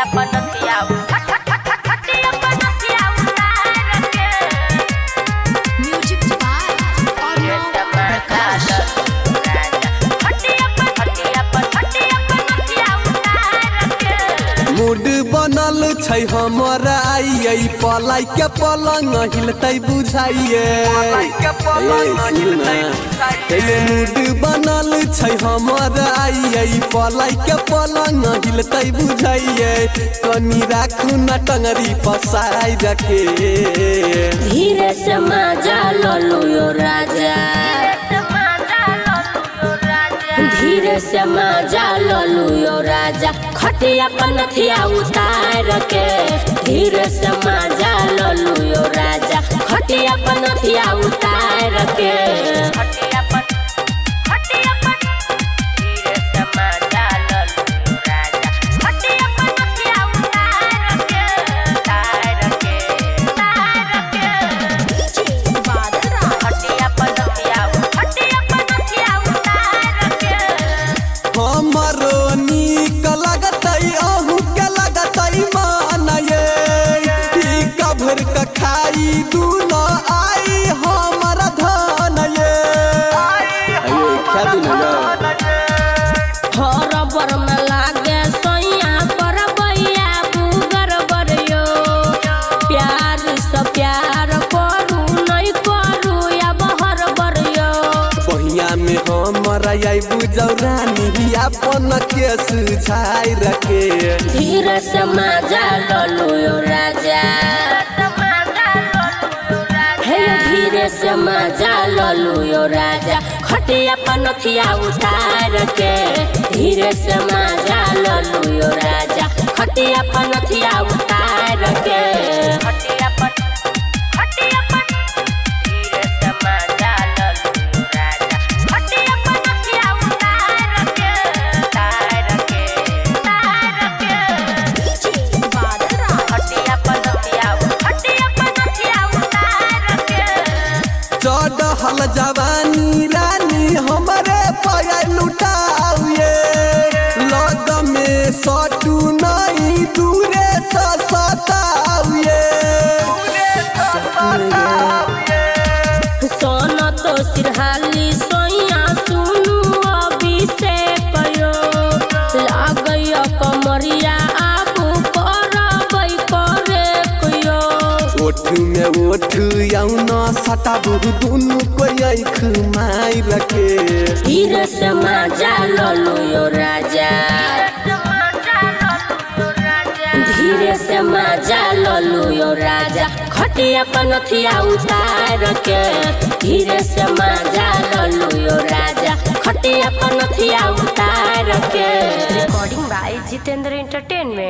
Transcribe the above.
खटिया पनथिया खटिया पनथिया उतार के म्यूजिक बाय ये समाकाल खटिया पनथिया उतार के मूड बनल छै हमरा आई पलाई के पलंग हिलतै बुझाइए मूड बनल छै हमरा आई पलाई के पलंग हिलतै बुझाइए कनी राखू न टंगरी पसाई रखे धीरे से मजा ललू यो राजा धीरे से मजा ललू यो राजा खटिया पनथिया उतार के धीरे से मजा ललू यो राजा खटिया पनथिया उतार के खटिया पन धीरे से मजा ललू यो राजा खटिया पनथिया उतार के खटिया पनथिया उतार के हमरो नीक लगतै अहू के लगतै मानये ई कभर के खाई दूनो आई हमरा धन ये अये क्या दिन हर बर में लागे सैया पर बैया बुगर बरियो प्यार से प्यार करू नहीं करू या बहर बरियो बहिया में हमरा आई बुझौ रानी अपन के सुझाई रखे धीरे से मजा ललू यो राजा हे धीरे से मजा ललू यो राजा खटिया पनथिया उतार के धीरे से मजा ललू यो राजा खटिया पनथिया उतार के खटिया पन धीरे से मजा ललू यो राजा खटिया पनथिया उतार के खटिया पनथिया उतार के चढ़ल जवानी रानी हमरे पैर लुटाउए लग में सटू नहीं दूरे से सताउए सोना तो सिरहाली सोया सुनू अभी से पयो लागय कमरिया आबू करबै करे कयो ओठ में ओठ यौना सटाबू दुनू कोई आँख माई रखे धीरे से मजा ललू यो राजा धीरे से मजा ललू यो राजा खटिया पनथिया उतार के धीरे से मजा ललू यो राजा खटिया पनथिया उतार के रिकॉर्डिंग बाय जितेंद्र एंटरटेनमेंट।